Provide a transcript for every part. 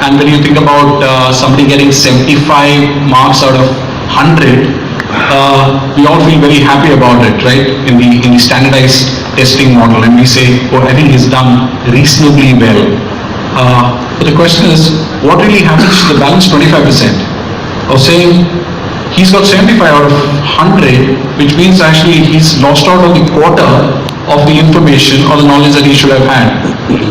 and when you think about somebody getting 75 marks out of 100, we all feel very happy about it, right? In the standardized testing model, and we say, oh, I think he's done reasonably well. But the question is, what really happens to the balance 25%? Of saying he's got 75 out of 100, which means actually he's lost out on the quarter of the information or the knowledge that he should have had.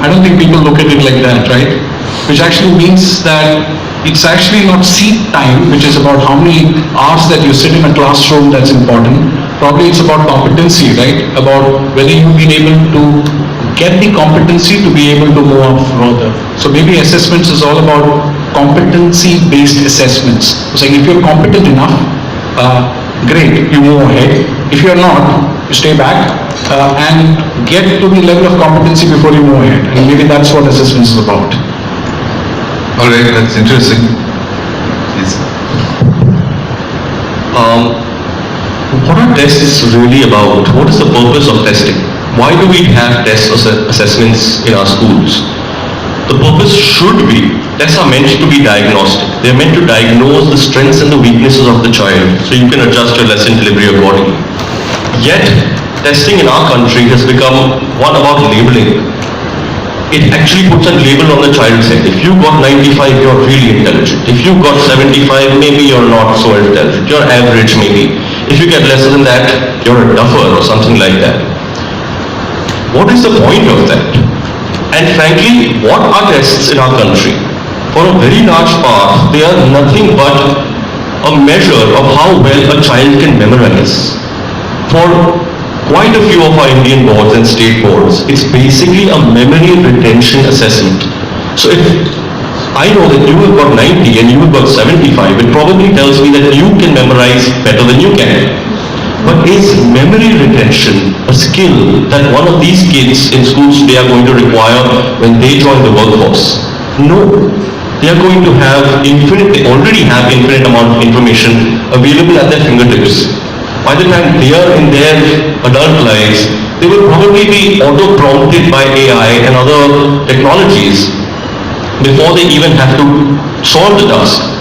I don't think people look at it like that, right? Which actually means that it's actually not seat time, which is about how many hours that you sit in a classroom that's important. Probably it's about competency, right? About whether you've been able to get the competency to be able to move up further. So maybe assessments is all about competency-based assessments. So saying if you're competent enough, great, you move ahead. If you're not, you stay back and get to the level of competency before you move ahead. And maybe that's what assessments is about. All right, that's interesting. Yes. What are tests really about? What is the purpose of testing? Why do we have test assessments in our schools? The purpose should be, tests are meant to be diagnostic. They're meant to diagnose the strengths and the weaknesses of the child, so you can adjust your lesson delivery accordingly. Yet, testing in our country has become one about labeling. It actually puts a label on the child's head. If you got 95, you're really intelligent. If you got 75, maybe you're not so intelligent. You're average maybe. If you get lesser than that, you're a duffer or something like that. What is the point of that? And frankly, what are tests in our country? For a very large part, they are nothing but a measure of how well a child can memorize. For quite a few of our Indian boards and state boards, it's basically a memory retention assessment. So if I know that you have got 90 and you have got 75, it probably tells me that you can memorize better than you can. But is memory retention a skill that one of these kids in schools today are going to require when they join the workforce? No. They are going to have they already have infinite amount of information available at their fingertips. By the time they are in their adult lives, they will probably be auto-prompted by AI and other technologies before they even have to solve the task.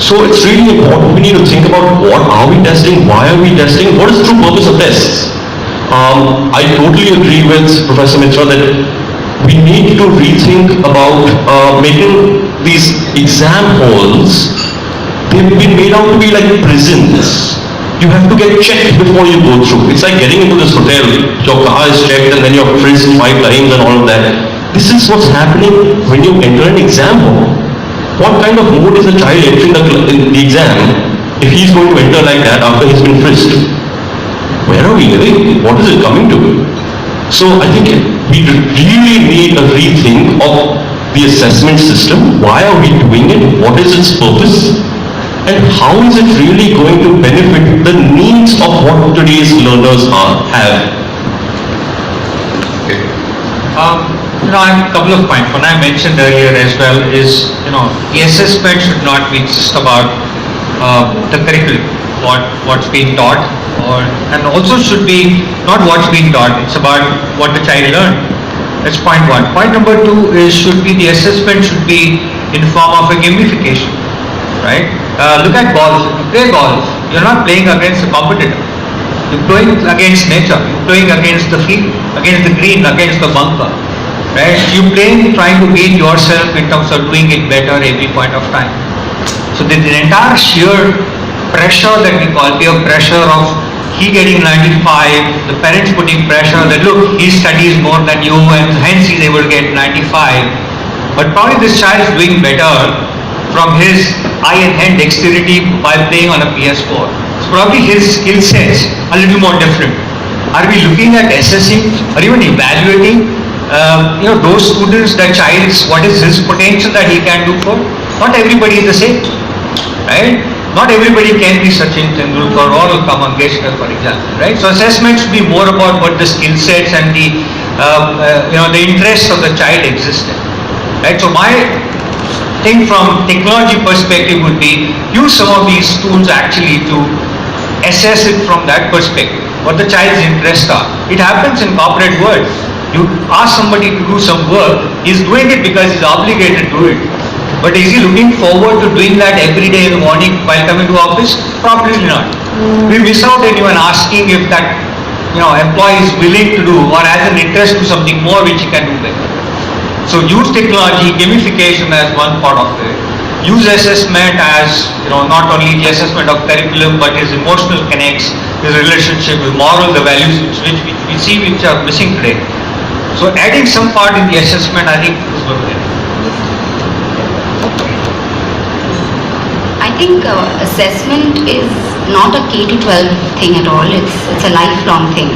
So it's really important. We need to think about what are we testing, why are we testing, what is the true purpose of tests. I totally agree with Professor Mitra that we need to rethink about making these exam halls, they've been made out to be like prisons. You have to get checked before you go through. It's like getting into this hotel, your car is checked and then you're frisked 5 times and all of that. This is what's happening when you enter an exam hall. What kind of mood is a child entering the exam if he's going to enter like that after he's been frisked? Where are we living? What is it coming to? So I think we really need a rethink of the assessment system. Why are we doing it? What is its purpose? And how is it really going to benefit the needs of what today's learners have? Okay. I have a couple of points. One I mentioned earlier as well is, the assessment should not be just about the curriculum, what's being taught, and also should be not what's being taught, it's about what the child learned. That's point one. Point number two is the assessment should be in form of a gamification, right? Look at golf. If you play golf, you're not playing against a competitor. You're playing against nature. You're playing against the field, against the green, against the bunker. Right? You're playing, trying to beat yourself in terms of doing it better every point of time. So the entire sheer pressure that we call peer pressure of he getting 95, the parents putting pressure that look, he studies more than you and hence he's able to get 95. But probably this child is doing better from his eye and hand dexterity by playing on a PS4. So probably his skill sets are a little more different. Are we looking at assessing or even evaluating those students, the child's, what is his potential that he can do for? Not everybody is the same, right? Not everybody can be Sachin Tendulkar or Ulka Mangeshkar, for example, right? So assessment should be more about what the skill sets and the interests of the child exist in, right? So my thing from technology perspective would be use some of these tools actually to assess it from that perspective, what the child's interests are. It happens in corporate world. You ask somebody to do some work, he's doing it because he's obligated to do it. But is he looking forward to doing that every day in the morning while coming to office? Probably not. We miss out anyone asking if that employee is willing to do or has an interest to something more which he can do better. So use technology, gamification as one part of it. Use assessment as not only the assessment of curriculum but his emotional connects, his relationship, his moral, the values which we see which are missing today. So adding some part in the assessment, I think is going to help. I think assessment is not a K to 12 thing at all. It's a lifelong thing.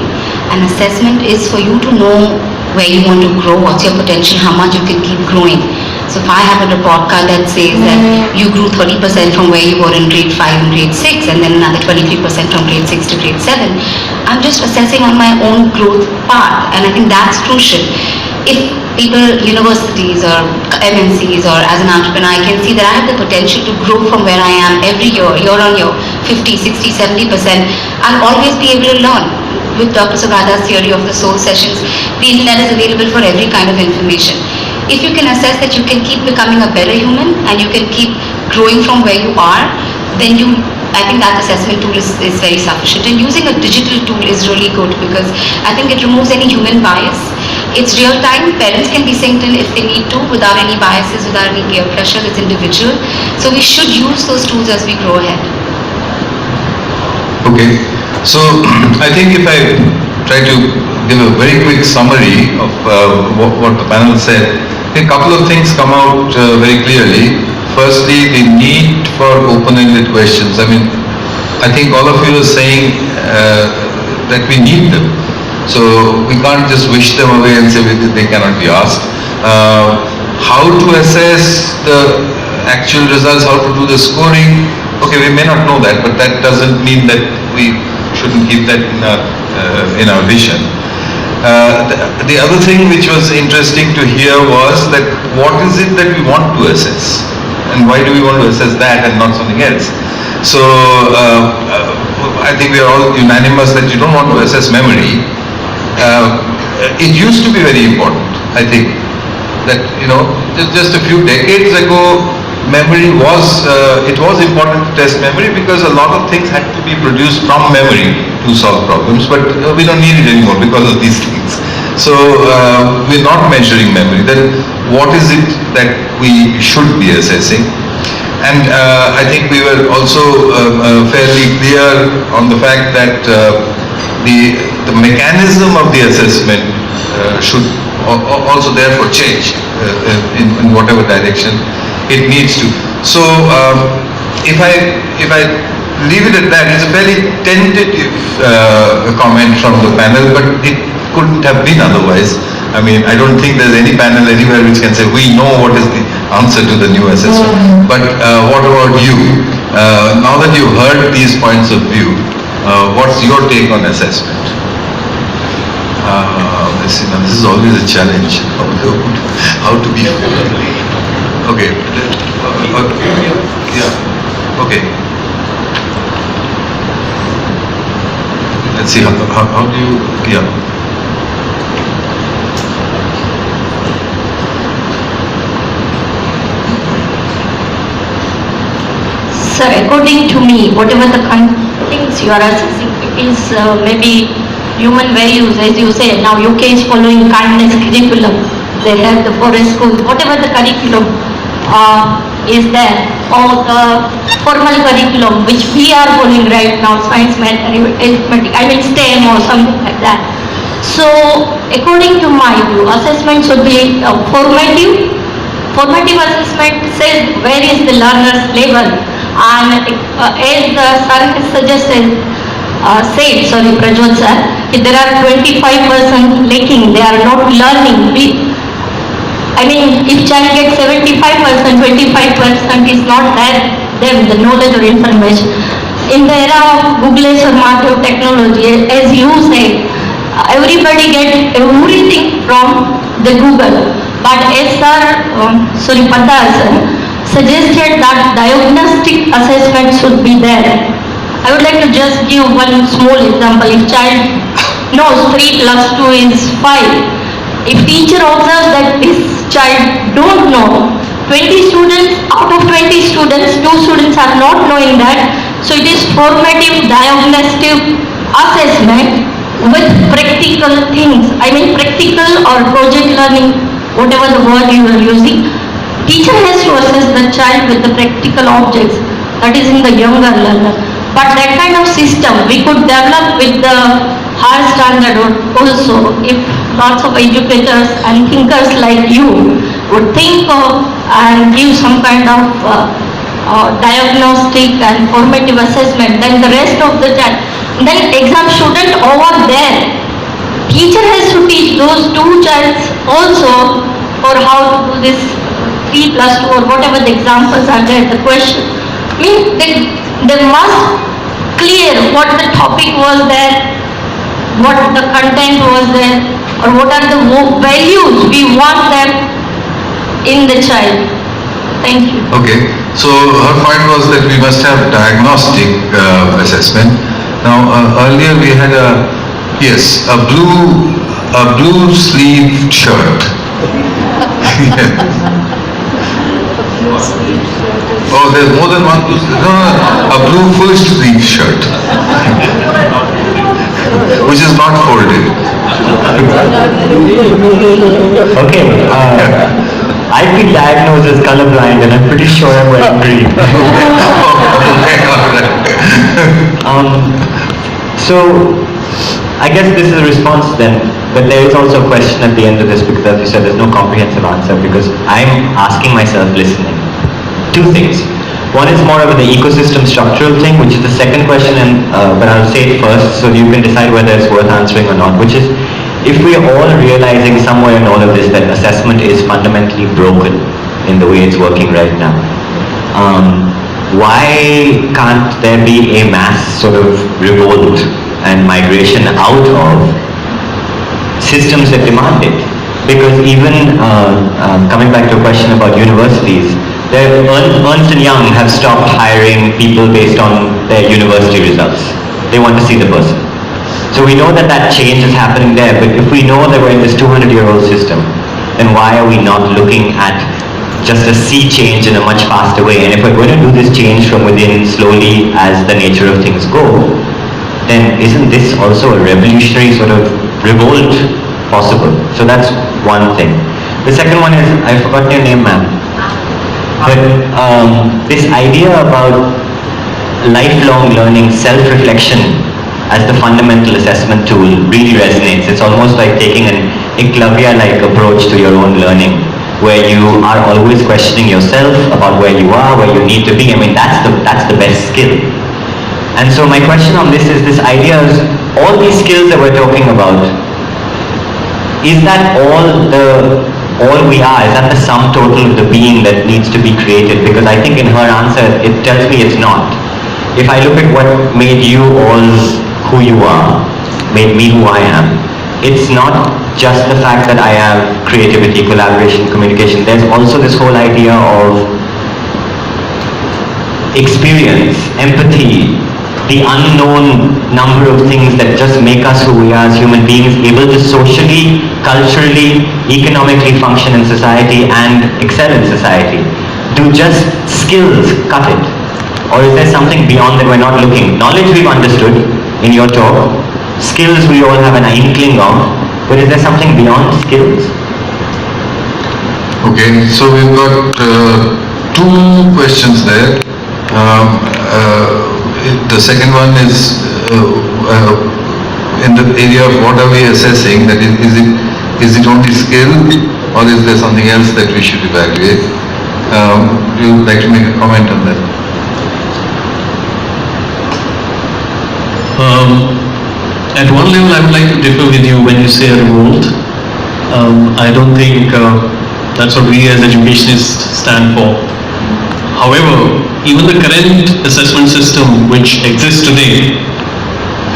An assessment is for you to know where you want to grow, what's your potential, how much you can keep growing. So if I have a report card that says that you grew 30% from where you were in grade 5 and grade 6 and then another 23% from grade 6 to grade 7, I'm just assessing on my own growth path, and I think that's crucial. If people, universities or MNCs or as an entrepreneur, I can see that I have the potential to grow from where I am every year on year, 50, 60, 70%, I'll always be able to learn. With Dr. Sugata's theory of the soul sessions, the internet is available for every kind of information. If you can assess that you can keep becoming a better human and you can keep growing from where you are, then I think that assessment tool is very sufficient. And using a digital tool is really good because I think it removes any human bias. It's real time, parents can be synced in if they need to without any biases, without any peer pressure, it's individual. So we should use those tools as we grow ahead. Okay, so I think if I try to give a very quick summary of what the panel said, I think a couple of things come out very clearly. Firstly, the need for open-ended questions. I mean, I think all of you are saying that we need them. So we can't just wish them away and say they cannot be asked. How to assess the actual results, how to do the scoring, okay, we may not know that, but that doesn't mean that we shouldn't keep that in our vision. The other thing which was interesting to hear was that what is it that we want to assess and why do we want to assess that and not something else. So I think we are all unanimous that you don't want to assess memory. It used to be very important, I think, that just a few decades ago memory was, it was important to test memory because a lot of things had to be produced from memory to solve problems, but we don't need it anymore because of these things. So we're not measuring memory. Then what is it that we should be assessing? And I think we were also fairly clear on the fact that the mechanism of the assessment should also therefore change in whatever direction it needs to. So if I leave it at that, it's a fairly tentative comment from the panel, but it couldn't have been otherwise. I mean, I don't think there's any panel anywhere which can say we know what is the answer to the new assessment. But what about you? Now that you've heard these points of view, what's your take on assessment? This is always a challenge. How to be fair. Okay. Yeah. Okay. Let's see how do you, yeah. So according to me, whatever the things you are assessing is maybe human values, as you say. Now UK is following kindness curriculum. They have the forest school, whatever the curriculum is there, or the formal curriculum which we are following right now, science, math, arithmetic, I mean STEM or something like that. So according to my view, assessment should be formative. Formative assessment says where is the learner's level, and as the sir has suggested, Prajwal sir, if there are 25% lacking, they are not learning. I mean, if child gets 75%, 25% is not there, them, the knowledge or information. In the era of Google's or market technology, as you say, everybody gets everything from the Google. But as Padda suggested that diagnostic assessment should be there. I would like to just give one small example. If child knows 3 plus 2 is 5, If teacher observes that this child don't know, 20 students, out of 20 students, 2 students are not knowing that. So it is formative diagnostic assessment with practical things. I mean practical or project learning, whatever the word you are using. Teacher has to assess the child with the practical objects, that is in the younger learner. But that kind of system we could develop with the higher standard also if lots of educators and thinkers like you would think of and give some kind of diagnostic and formative assessment, then the rest of the child, then exam student over there, teacher has to teach those 2 childs also for how to do this 3+2 or whatever the examples are there, the question. I mean, they must clear what the topic was there, what the content was there, or what are the values we want them in the child. Thank you. Okay, so her point was that we must have diagnostic assessment. Now earlier we had a blue sleeve shirt. Oh, there's more than one blue sleeve. No, a blue full sleeve shirt, which is not folded. Okay, I've been diagnosed as colorblind and I'm pretty sure I'm wearing green. So, I guess this is a response then, but there is also a question at the end of this because as you said, there's no comprehensive answer because I'm asking myself listening. 2 things. One is more of the ecosystem structural thing, which is the second question, and but I'll say it first so you can decide whether it's worth answering or not, which is if we are all realizing somewhere in all of this that assessment is fundamentally broken in the way it's working right now, why can't there be a mass sort of revolt and migration out of systems that demand it? Because even coming back to a question about universities, Ernst & Young have stopped hiring people based on their university results. They want to see the person. So we know that that change is happening there, but if we know that we're in this 200-year-old system, then why are we not looking at just a sea change in a much faster way? And if we're going to do this change from within slowly as the nature of things go, then isn't this also a revolutionary sort of revolt possible? So that's one thing. The second one is, I've forgotten your name, ma'am. But this idea about lifelong learning, self-reflection as the fundamental assessment tool really resonates. It's almost like taking an Eklavya-like approach to your own learning, where you are always questioning yourself about where you are, where you need to be. I mean, that's the best skill. And so my question on this is this idea is, all these skills that we're talking about, is that all we are? Is that the sum total of the being that needs to be created? Because I think in her answer, it tells me it's not. If I look at what made you all who you are, made me who I am, it's not just the fact that I have creativity, collaboration, communication. There's also this whole idea of experience, empathy, the unknown number of things that just make us who we are as human beings, able to socially, culturally, economically function in society and excel in society. Do just skills cut it? Or is there something beyond that we're not looking? Knowledge we've understood in your talk, skills we all have an inkling of, but is there something beyond skills? Okay, so we've got 2 questions there. The second one is in the area of what are we assessing, that is it only skill or is there something else that we should evaluate? Would you like to make a comment on that? At one level, I would like to differ with you when you say a revolt. I don't think that's what we as educationists stand for. However, even the current assessment system which exists today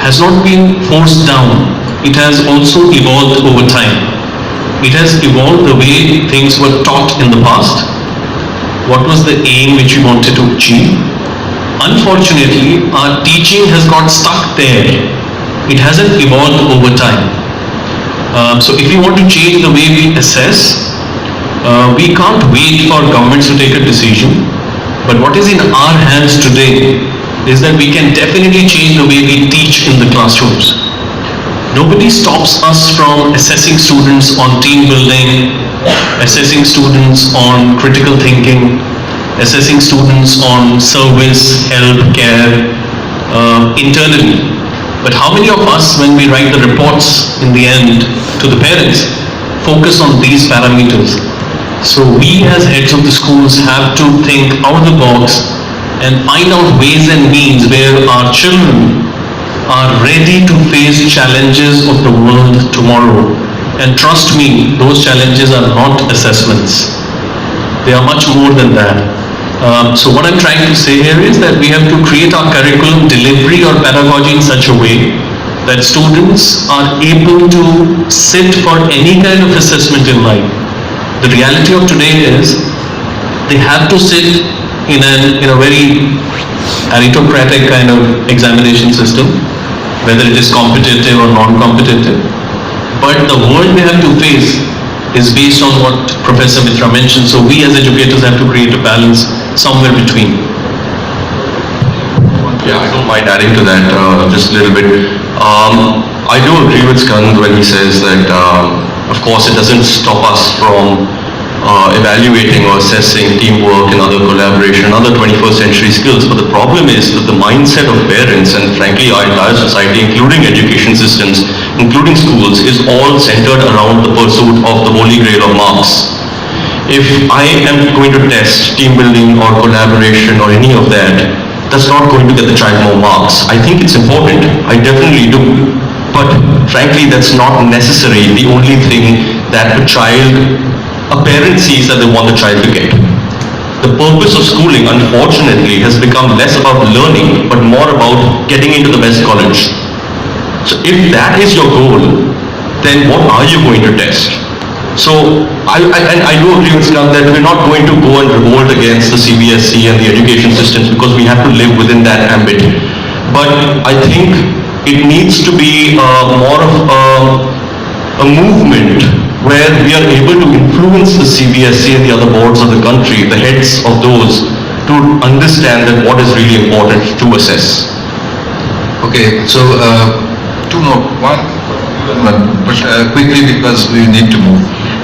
has not been forced down. It has also evolved over time. It has evolved the way things were taught in the past. What was the aim which we wanted to achieve? Unfortunately, our teaching has got stuck there. It hasn't evolved over time. So if we want to change the way we assess, we can't wait for governments to take a decision. But what is in our hands today is that we can definitely change the way we teach in the classrooms. Nobody stops us from assessing students on team building, assessing students on critical thinking, assessing students on service, help, care, internally. But how many of us, when we write the reports in the end to the parents, focus on these parameters? So we as heads of the schools have to think out of the box and find out ways and means where our children are ready to face challenges of the world tomorrow. And trust me, those challenges are not assessments. They are much more than that. So what I'm trying to say here is that we have to create our curriculum delivery or pedagogy in such a way that students are able to sit for any kind of assessment in life. The reality of today is they have to sit in a very aristocratic kind of examination system, whether it is competitive or non-competitive. But the world they have to face is based on what Professor Mitra mentioned. So we as educators have to create a balance somewhere between. Yeah, I don't mind adding to that just a little bit. I do agree with Skand when he says that, of course, it doesn't stop us from evaluating or assessing teamwork and other collaboration, other 21st century skills. But the problem is that the mindset of parents and frankly our entire society, including education systems, including schools, is all centered around the pursuit of the holy grail of marks. If I am going to test team building or collaboration or any of that, that's not going to get the child more marks. I think it's important, I definitely do. But frankly, that's not necessarily the only thing that a parent sees that they want the child to get. The purpose of schooling, unfortunately, has become less about learning, but more about getting into the best college. So if that is your goal, then what are you going to test? So I do agree with Skand that we're not going to go and revolt against the CBSE and the education systems because we have to live within that ambit. But I think it needs to be more of a movement where we are able to influence the CBSE and the other boards of the country, the heads of those, to understand that what is really important to assess. Okay, so two more. One, but quickly because we need to move.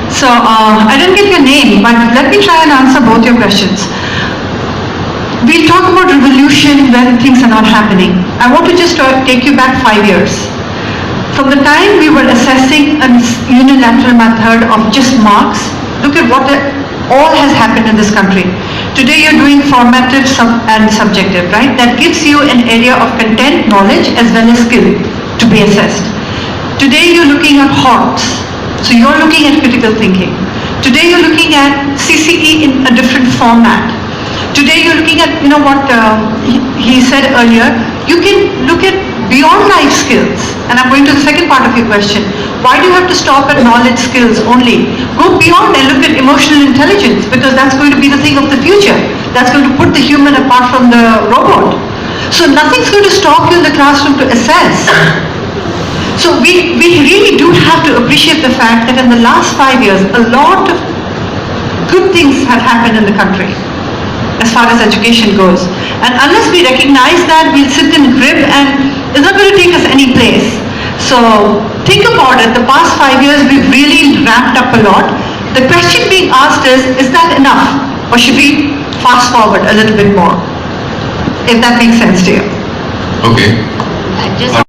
So, I didn't get your name, but let me try and answer both your questions. We'll talk about revolution when things are not happening. I want to just take you back 5 years. From the time we were assessing a unilateral method of just marks, look at what all has happened in this country. Today you're doing formative and subjective, right? That gives you an area of content, knowledge as well as skill to be assessed. Today you're looking at HOTS, so you're looking at critical thinking. Today you're looking at CCE in a different format. Today you're looking at, what he said earlier, you can look at beyond life skills. And I'm going to the second part of your question. Why do you have to stop at knowledge skills only? Go beyond and look at emotional intelligence, because that's going to be the thing of the future. That's going to put the human apart from the robot. So nothing's going to stop you in the classroom to assess. So we really do have to appreciate the fact that in the last 5 years, a lot of good things have happened in the country as far as education goes. And unless we recognize that, we'll sit in crib and it's not going to take us any place. So think about it, the past 5 years we've really ramped up a lot. The question being asked is that enough? Or should we fast forward a little bit more? If that makes sense to you. Okay. Just